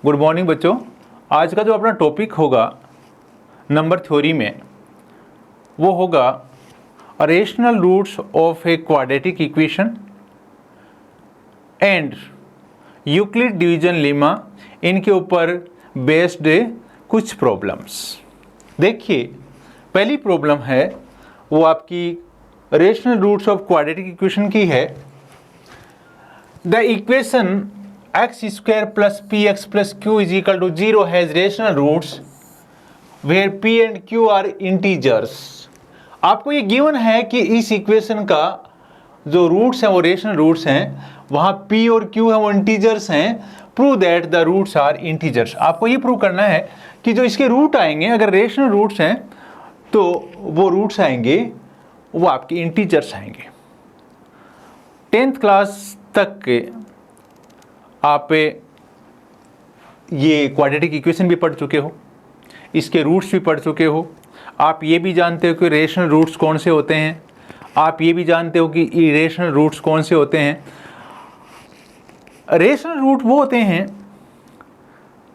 Good morning बच्चों। आज का जो अपना टॉपिक होगा नंबर थ्योरी में वो होगा rational roots of a quadratic equation and Euclid division lemma, इनके ऊपर बेस्ड कुछ प्रॉब्लम्स। देखिए, पहली प्रॉब्लम है वो आपकी rational roots of quadratic equation की है। The equation x square plus px plus q is equal to 0 has rational roots where p and q are integers। आपको ये गिवन है कि इस इक्वेशन का जो रूट्स हैं वो रेशनल रूट्स हैं, वहाँ p और q हैं वो इंटीजर्स हैं। Prove that the roots are integers. आपको ये प्रूव करना है कि जो इसके रूट आएंगे, अगर रेशनल रूट्स हैं तो वो रूट्स आएंगे वो आपके इंटीजर्स आएंगे। 10th क्लास तक के आप ये क्वाड्रेटिक इक्वेशन भी पढ़ चुके हो, इसके रूट्स भी पढ़ चुके हो। आप ये भी जानते हो कि रेशनल रूट्स कौन से होते हैं, आप ये भी जानते हो कि इरेशनल रूट्स कौन से होते हैं। रेशनल रूट वो होते हैं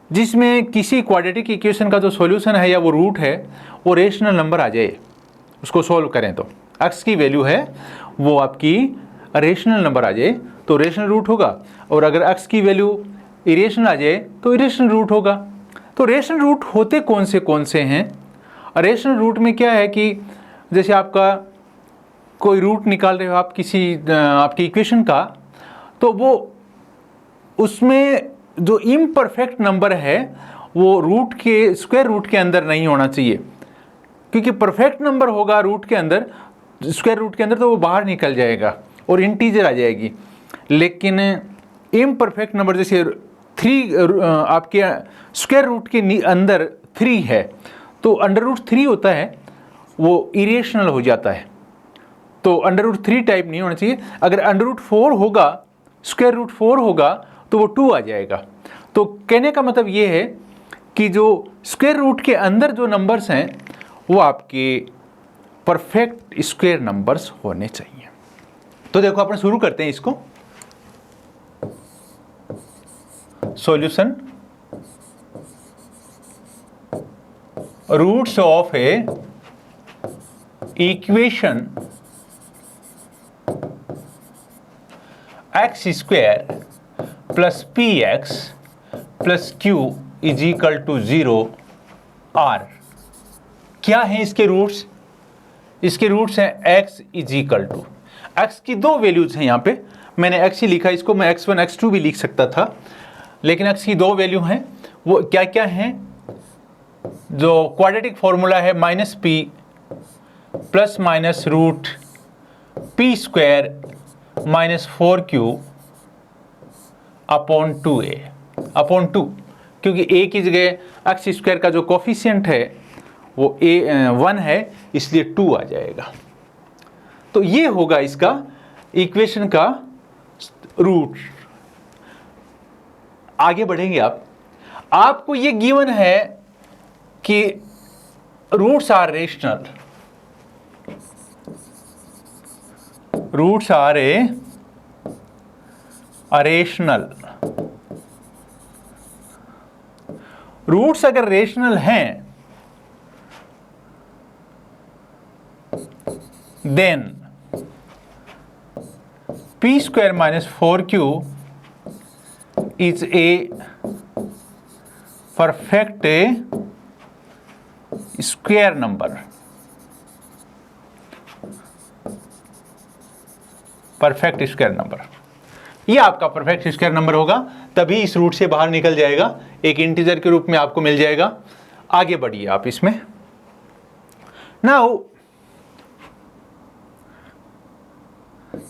जिसमें किसी क्वाड्रेटिक इक्वेशन का जो सॉल्यूशन है या वो रूट है वो रेशनल नंबर आ जाए, उसको सॉल्व करें तो x की वैल्यू है वो आपकी रेशनल नंबर आ जाए तो रेशनल रूट होगा, और अगर x की वैल्यू इरेशनल आ जाए तो इरेशनल रूट होगा। तो रेशनल रूट होते कौन से हैं? रेशनल रूट में क्या है कि जैसे आपका कोई रूट निकाल रहे हो आप किसी आपकी इक्वेशन का, तो वो उसमें जो इम्परफेक्ट नंबर है वो रूट के स्क्वायर रूट के अंदर नहीं होना चाहिए, क्योंकि परफेक्ट नंबर होगा रूट के अंदर, स्क्वायर रूट के अंदर, तो वो बाहर निकल जाएगा और इंटीजर आ जाएगी। लेकिन इम्परफेक्ट नंबर जैसे 3 आपके स्क्वायर रूट के अंदर 3 है तो अंडर रूट 3 होता है, वो इरेशनल हो जाता है। तो अंडर रूट 3 टाइप नहीं होना चाहिए। अगर अंडर रूट 4 होगा, स्क्वायर रूट 4 होगा तो वो 2 आ जाएगा। तो कहने का मतलब ये है कि जो स्क्वायर रूट के अंदर जो नंबर्स हैं वो आपके परफेक्ट स्क्वायर नंबर्स होने चाहिए। तो देखो अपन शुरू करते हैं इसको। Solution, roots of a equation x square plus p x plus q is equal to 0 are. क्या है इसके रूट्स? इसके रूट्स हैं x is equal to, x की 2 वैल्यूज हैं। यहाँ पे मैंने x ही लिखा, इसको मैं x1 x2 भी लिख सकता था, लेकिन x की 2 वैल्यू हैं। वो क्या क्या हैं? जो क्वाड्रेटिक फॉर्मूला है -p plus minus root p square minus 4q upon 2a upon 2, क्योंकि a की जगह x स्क्वायर का जो कोफिशिएंट है वो 1 है, इसलिए 2 आ जाएगा। तो ये होगा इसका इक्वेशन का रूट। आगे बढ़ेंगे आपको ये गिवन है कि roots are rational, roots are rational. Roots अगर रेशनल हैं then p square minus 4q is a perfect square number, perfect square number. ये आपका परफेक्ट स्क्वायर नंबर होगा, तभी इस रूट से बाहर निकल जाएगा, एक इंटीजर के रूप में आपको मिल जाएगा। आगे बढ़िए आप इसमें। नाउ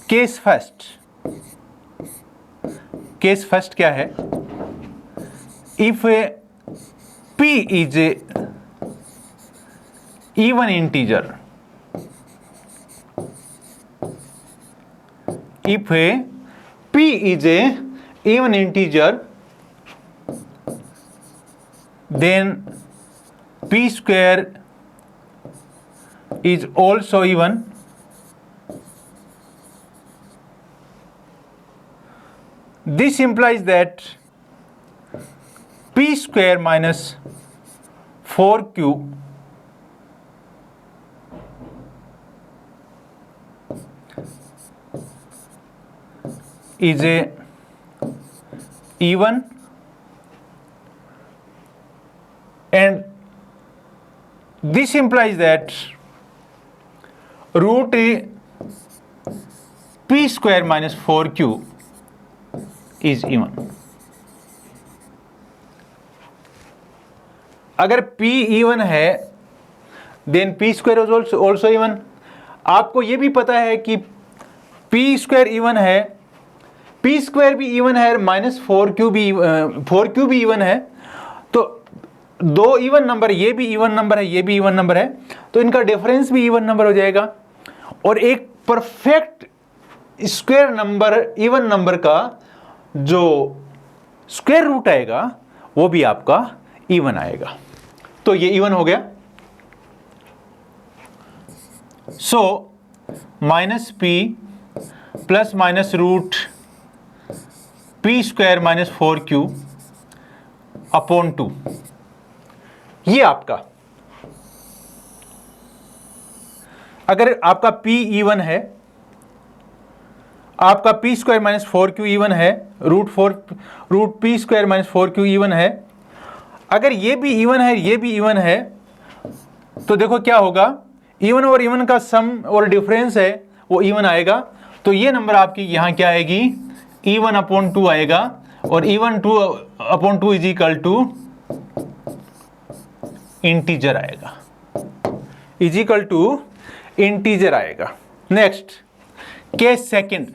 केस फर्स्ट क्या है? If p is even integer, if p is a even integer then p square is also even. This implies that square minus 4q is a even and this implies that root p square minus 4q is even. अगर p even है then p square is also even. आपको ये भी पता है कि p square even है, p square भी इवन है, माइनस 4q भी इवन है. तो दो इवन नंबर, ये भी इवन नंबर है, ये भी इवन नंबर है, तो इनका डिफरेंस भी इवन नंबर हो जाएगा. और एक perfect square number, even number का जो स्क्वायर रूट आएगा वो भी आपका इवन आएगा. तो ये इवन हो गया. So minus p plus minus root p square minus 4q upon 2, ये आपका, अगर आपका p इवन है, आपका p square minus 4q even है, root p square minus 4q even है, अगर ये भी इवन है, ये भी इवन है, तो देखो क्या होगा, इवन और इवन का सम और डिफरेंस है वो इवन आएगा. तो ये नंबर आपकी यहां क्या आएगी, इवन अपॉन 2 आएगा. और even 2 upon 2 is equal to integer आएगा, इज इक्वल टू इंटीजर आएगा. Next case second,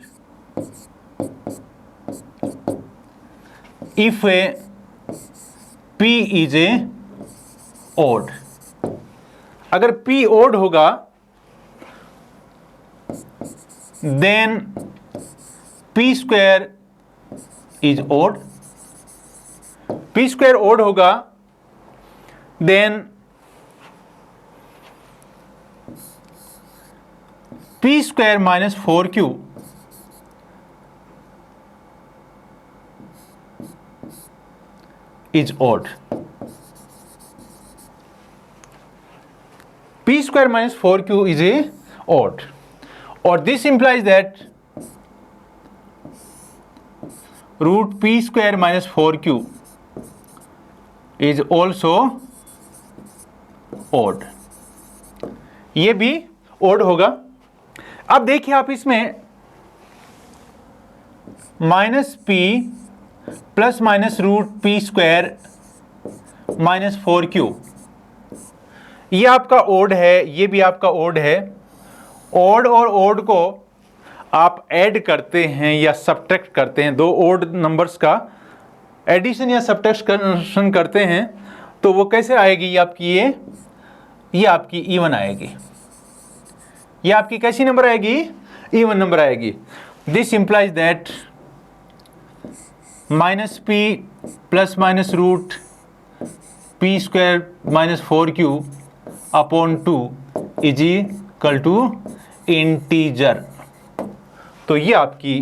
if a p is a odd. अगर p ओड होगा then p square is odd. p square odd होगा then p square minus 4q is odd. p square minus 4q is a odd, or this implies that root p square minus 4q is also odd. ये भी odd होगा. अब देखिए आप इसमें minus p plus minus root p square minus 4q, ये आपका odd है, ये भी आपका ओड है. ओड और ओड को आप ऐड करते हैं या सब्ट्रैक्ट करते हैं, दो ओड नंबर्स का एडिशन या सब्ट्रैक्शन करते हैं, तो वो कैसे आएगी, ये आपकी ये आपकी इवन आएगी. ये आपकी कैसी नंबर आएगी, इवन नंबर आएगी. This implies that minus p plus minus root p square minus 4q upon 2 is equal to integer. तो ये आपकी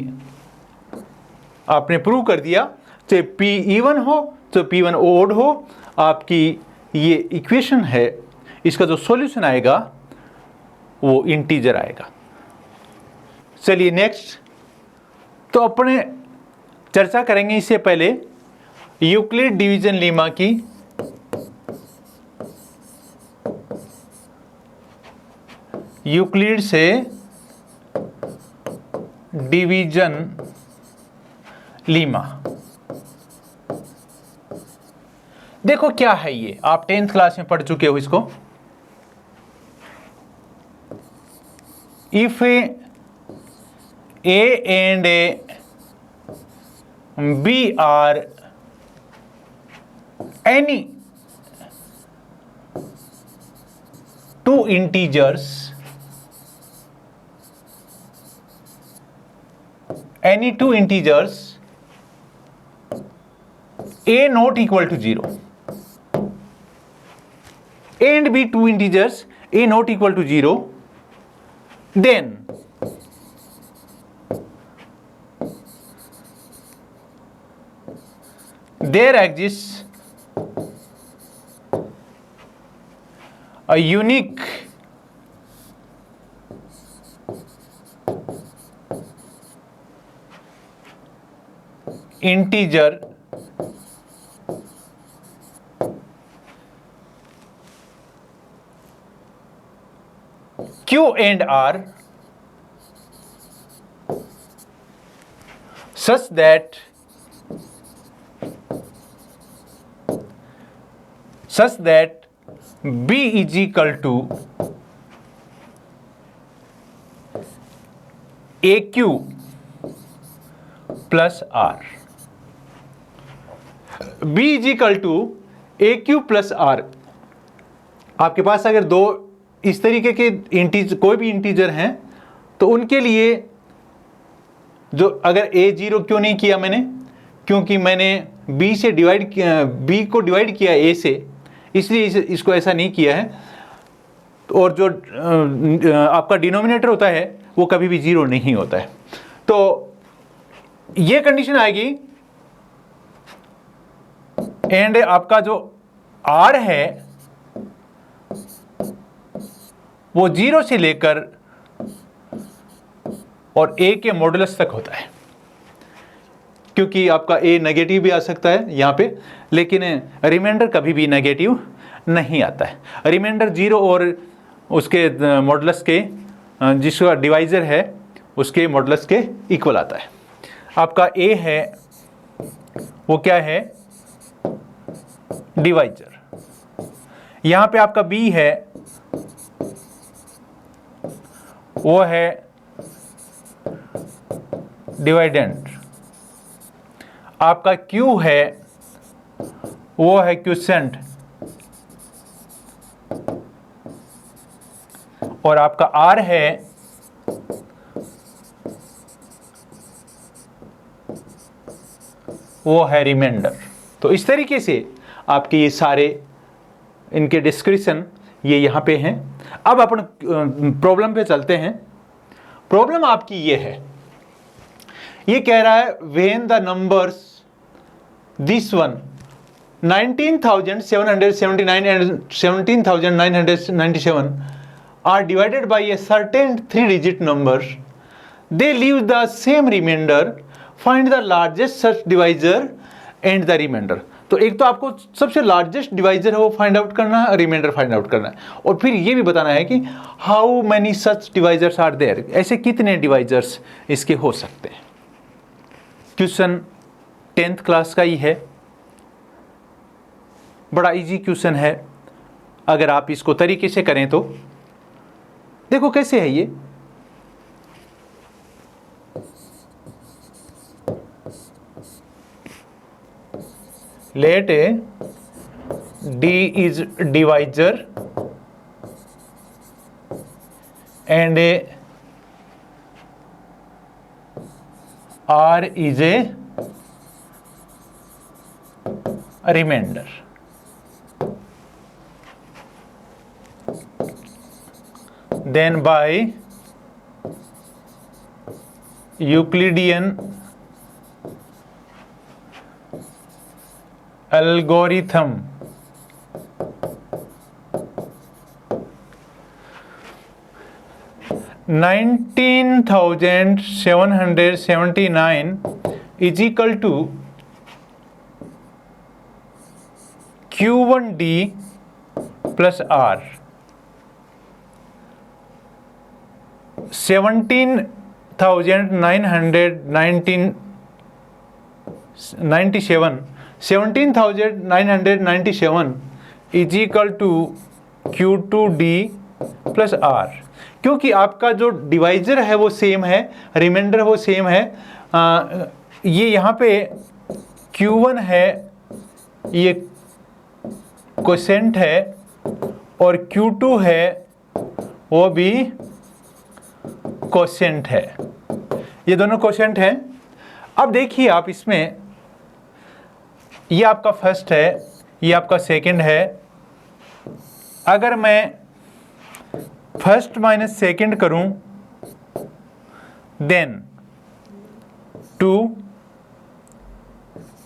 आपने प्रूव कर दिया. चाहे p इवन हो तो p1 ओड हो, आपकी ये इक्वेशन है, इसका जो सॉल्यूशन आएगा वो इंटीजर आएगा. चलिए नेक्स्ट, तो अपने चर्चा करेंगे इससे पहले यूक्लिड डिवीजन लीमा की. यूक्लिड से डिवीजन लीमा, देखो क्या है ये, आप 10th क्लास में पढ़ चुके हो इसको. If A and A B are any two integers, A not equal to 0, A and B two integers, A not equal to 0, then there exists a unique integer Q and R such that B is equal to AQ plus R. B is equal to AQ plus R. आपके पास अगर दो इस तरीके के कोई भी integer हैं तो उनके लिए जो अगर A जीरो क्यों नहीं किया मैंने, क्योंकि मैंने B से डिवाइड किया, B को डिवाइड किया A से, इसलिए इसको ऐसा नहीं किया है। और जो आपका डिनोमिनेटर होता है वो कभी भी जीरो नहीं होता है। तो ये कंडीशन आएगी एंड आपका जो R है वो जीरो से लेकर और A के मॉडुलस तक होता है, क्योंकि आपका A नेगेटिव भी आ सकता है यहाँ पे, लेकिन रिमाइंडर कभी भी नेगेटिव नहीं आता है। रिमाइंडर जीरो और उसके मॉडुलस के जिसका डिवाइजर है उसके मॉडुलस के इक्वल आता है। आपका A है वो क्या है, डिवाइजर। यहाँ पे आपका B है वो है डिवाइडेंड। आपका Q है वो है क्वोशिएंट, और आपका R है वो है रिमाइंडर। तो इस तरीके से आपके ये सारे इनके डिस्क्रिप्शन ये यहाँ पे हैं। अब अपन प्रॉब्लम पे चलते हैं। प्रॉब्लम आपकी ये है, ये कह रहा है when the numbers this one 19,779 and 17,997 are divided by a certain 3-digit number, they leave the same remainder, find the largest such divisor and the remainder। तो एक तो आपको सबसे लार्जेस्ट डिवाइजर है वो फाइंड आउट करना है, रिमाइंडर फाइंड आउट करना है, और फिर ये भी बताना है कि how many such divisors are there, ऐसे कितने डिवाइजर्स इसके हो सकते हैं। क्वेश्चन 10th क्लास का ही है, बड़ा इजी क्वेश्चन है। अगर आप इसको तरीके से करें तो देखो कैसे है ये। Let a D is divisor and a R is a remainder। Then by Euclidean algorithm $19,779 is equal to Q1D plus R। 17,997 is equal to Q2D plus R। क्योंकि आपका जो डिवाइजर है वो सेम है, रिमाइंडर वो सेम है। ये यहाँ पे Q1 है, ये क्वोशिएंट है, और Q2 है वो भी क्वोशिएंट है। ये दोनों क्वोशिएंट हैं। अब देखिए आप इसमें, ये आपका फर्स्ट है, ये आपका सेकंड है। अगर मैं फर्स्ट माइनस सेकंड करूं, देन 2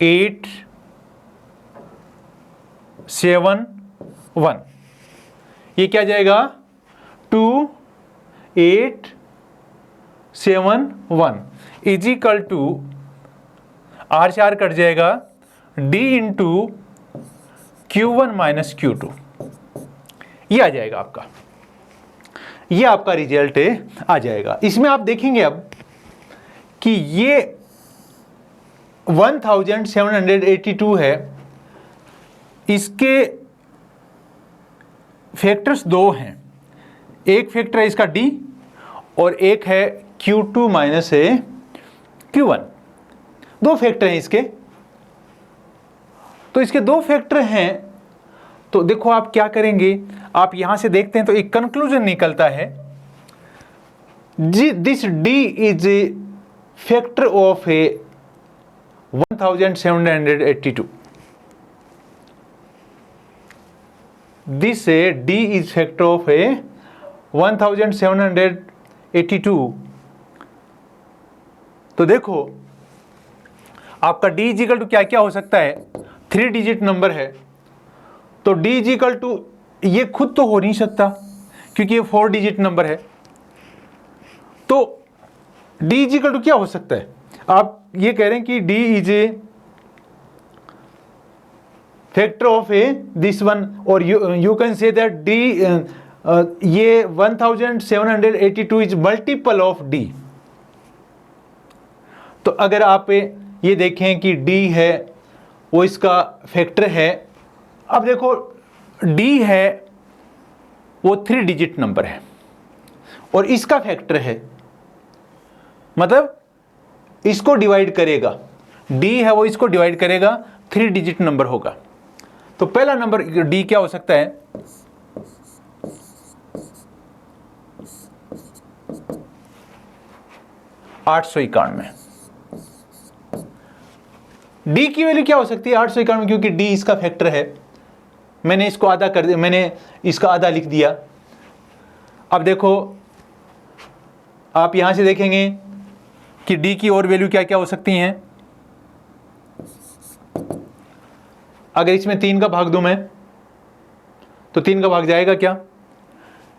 8 7 1, ये क्या जाएगा 2 8 7 1 इज इक्वल टू R से R कट जाएगा D into Q1 minus Q2, ये आ जाएगा आपका, ये आपका रिजल्ट आ जाएगा। इसमें आप देखेंगे अब कि ये 1782 है, इसके फैक्टर्स दो हैं, एक फैक्टर है इसका D और एक है Q2 माइनस Q1, दो फैक्टर हैं इसके। तो इसके दो फैक्टर हैं, तो देखो आप क्या करेंगे, आप यहां से देखते हैं तो एक कंक्लूजन निकलता है, this D is a factor of a 1782, this D is factor of a 1782। तो देखो आपका D इजिकल टू क्या क्या हो सकता है, 3 डिजिट नंबर है, तो D इजिकल टू ये खुद तो हो नहीं सकता क्योंकि ये 4 डिजिट नंबर है, तो D इजिकल टू क्या हो सकता है, आप ये कह रहे हैं कि D is a factor of a this one, और you can say that D ये 1782 इज मल्टीपल ऑफ D। तो अगर आप ये देखें कि D है वो इसका फैक्टर है, अब देखो D है वो 3 डिजिट नंबर है और इसका फैक्टर है, मतलब इसको डिवाइड करेगा, D है वो इसको डिवाइड करेगा, 3 डिजिट नंबर होगा। तो पहला नंबर D क्या हो सकता है, 891। D की वैल्यू क्या हो सकती है 891, क्योंकि D इसका फैक्टर है, मैंने इसको आधा कर दिया, मैंने इसका आधा लिख दिया। अब देखो आप यहां से देखेंगे कि D की और वैल्यू क्या क्या हो सकती हैं, अगर इसमें 3 का भाग दूं मैं तो 3 का भाग जाएगा क्या,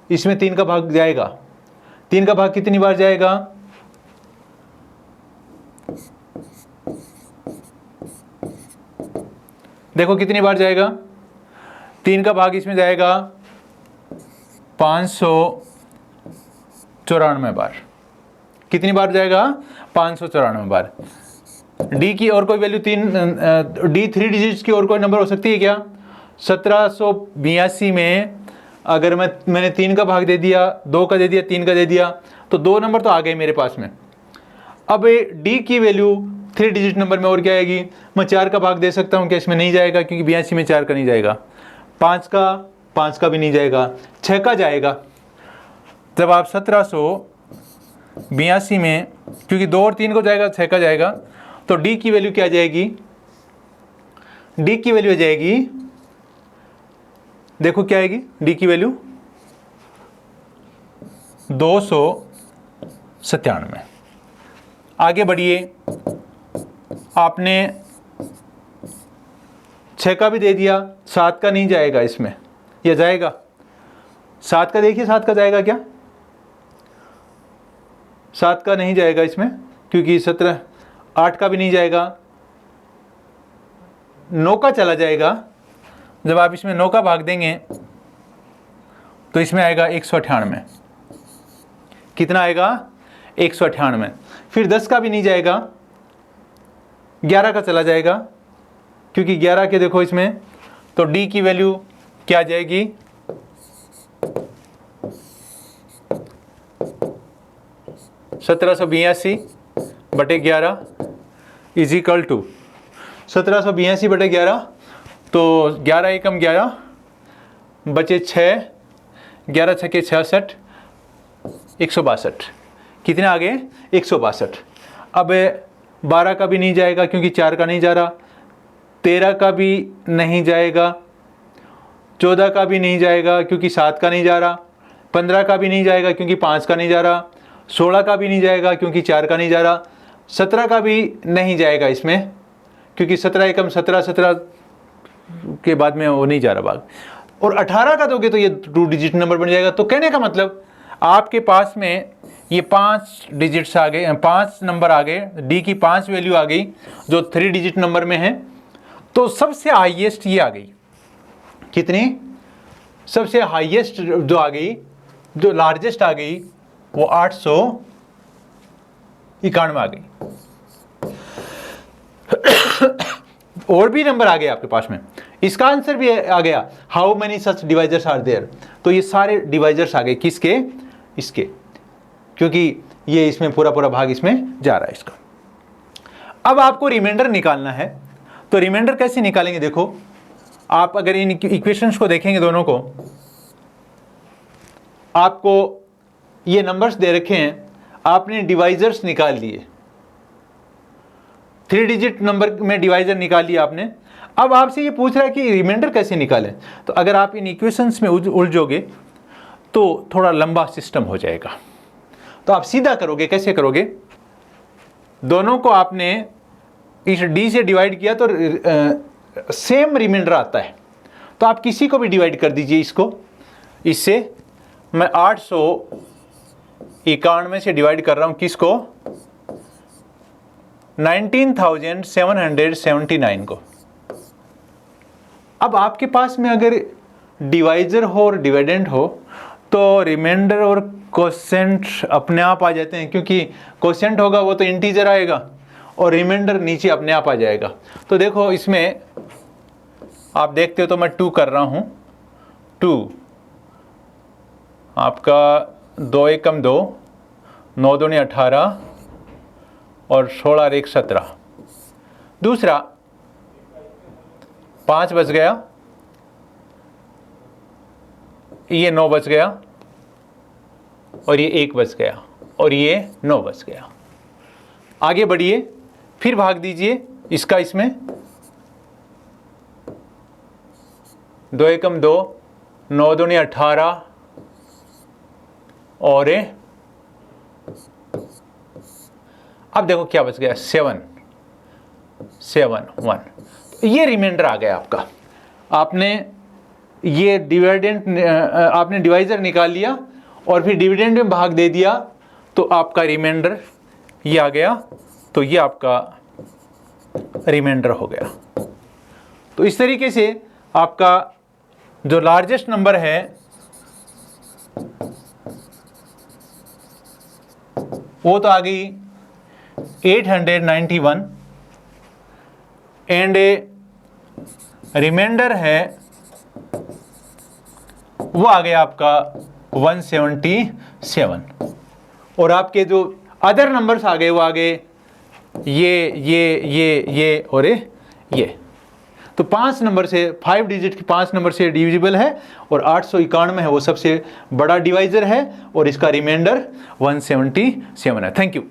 इसमें 3 का भाग जाएगा, 3 का भाग कितनी बार जाएगा, देखो कितनी बार जाएगा, 3 का भाग इसमें जाएगा 594 बार, कितनी बार जाएगा 594 बार। D की और कोई वैल्यू D 3 डिजिट्स की और कोई नंबर हो सकती है क्या, 1782 में अगर मैंने 3 का भाग दे दिया, 2 का दे दिया, 3 का दे दिया, तो 2 नंबर तो आ गए मेरे पास में। अब D की वैल्यू 3 डिजिट नंबर में और क्या आएगी, मैं 4 का भाग दे सकता हूँ क्या, इसमें नहीं जाएगा क्योंकि 82 में 4 का नहीं जाएगा, 5 का भी नहीं जाएगा, 6 का जाएगा। जब आप 1782 में, क्योंकि 2 और 3 को जाएगा, 6 का जाएगा, तो D की वैल्यू क्या जाएगी, D की वैल्यू आ जाएगी, देखो क्या आएगी D की वैल्यू 297। आगे बढ़िए, आपने 6 का भी दे दिया, 7 का नहीं जाएगा इसमें, या जाएगा 7 का, देखिए 7 का जाएगा क्या, 7 का नहीं जाएगा इसमें क्योंकि 8 का भी नहीं जाएगा, 9 का चला जाएगा। जब आप इसमें 9 का भाग देंगे तो इसमें आएगा 198, कितना आएगा 198। फिर 10 का भी नहीं जाएगा, 11 का चला जाएगा क्योंकि 11 के देखो इसमें, तो D की वैल्यू क्या आ जाएगी, 1782 बटे 11 इज इक्वल टू 1782 बटे 11, तो 11 एकम 11 बचे 6, 11 छके 66, 162, कितने आ गए 162। अब 12 का भी नहीं जाएगा क्योंकि 4 का नहीं जा रहा, 13 का भी नहीं जाएगा, 14 का भी नहीं जाएगा क्योंकि 7 का नहीं जा रहा, 15 का भी नहीं जाएगा क्योंकि 5 का नहीं जा रहा, 16 का भी नहीं जाएगा क्योंकि 4 का नहीं जा रहा, 17 का भी नहीं जाएगा इसमें क्योंकि 17 एकम 17 के बाद में वो नहीं जा रहा भाग। और 18 का दोगे तो ये 2 डिजिट नंबर बन जाएगा। तो कहने का मतलब आपके पास में ये 5 डिजिट्स आ गए, 5 नंबर आ गए, डी की 5 वैल्यू आ गई जो 3 डिजिट नंबर में है। तो सबसे हाईएस्ट ये आ गई, कितनी? सबसे हाईएस्ट जो आ गई, जो लार्जेस्ट आ गई, वो 891 आ गई। और भी नंबर आ गए आपके पास में। इसका आंसर भी आ गया, how many such divisors are there. तो ये सारे डिवाइजर्स आ गए, किसके? इसके, क्योंकि ये इसमें पूरा पूरा भाग इसमें जा रहा है इसका। अब आपको रिमाइंडर निकालना है। तो रिमाइंडर कैसे निकालेंगे? देखो, आप अगर इन इक्वेशंस को देखेंगे दोनों को, आपको ये नंबर्स दे रखे हैं, आपने डिवाइजर्स निकाल लिए, 3 डिजिट नंबर में डिवाइजर निकाल लिया आपने। अब आपसे ये पूछ रहा है कि रिमाइंडर कैसे निकालें। तो अगर आप इन इक्वेशंस में उलझोगे तो थोड़ा लंबा सिस्टम हो जाएगा। तो आप सीधा करोगे, कैसे करोगे? दोनों को आपने इस डी से डिवाइड किया तो सेम रिमाइंडर आता है। तो आप किसी को भी डिवाइड कर दीजिए इसको, इससे मैं 891 से डिवाइड कर रहा हूं, किसको? 19,779 को। अब आपके पास में अगर डिवाइजर हो और डिविडेंड हो तो रिमाइंडर और कोसेंट अपने आप आ जाते हैं, क्योंकि कोसेंट होगा वो तो इंटीजर आएगा और रिमाइंडर नीचे अपने आप आ जाएगा। तो देखो, इसमें आप देखते हो तो मैं 2 कर रहा हूं। 2 आपका 2 एकम 2, 9 दूनी 18 और 16 और 1 17। दूसरा 5 बच गया, ये 9 बच गया और ये 1 बच गया और ये 9 बच गया। आगे बढ़िए, फिर भाग दीजिए इसका इसमें। 2 एकम 2, 9 दूनी 18 और अब देखो क्या बच गया, 7 1। ये रिमाइंडर आ गया आपका। आपने ये आपने डिवाइजर निकाल लिया और फिर डिविडेंड में भाग दे दिया, तो आपका रिमाइंडर ये आ गया। तो ये आपका रिमाइंडर हो गया। तो इस तरीके से आपका जो लार्जेस्ट नंबर है वो तो आ गई 891 एंड रिमाइंडर है वो आ गया आपका 177। और आपके जो अदर नंबर्स आ गए वो आ गए ये और ये। तो 5 नंबर से, 5 डिजिट के 5 नंबर से डिविजिबल है और 891 है वो सबसे बड़ा डिवाइजर है और इसका रिमाइंडर 177 है। Thank you.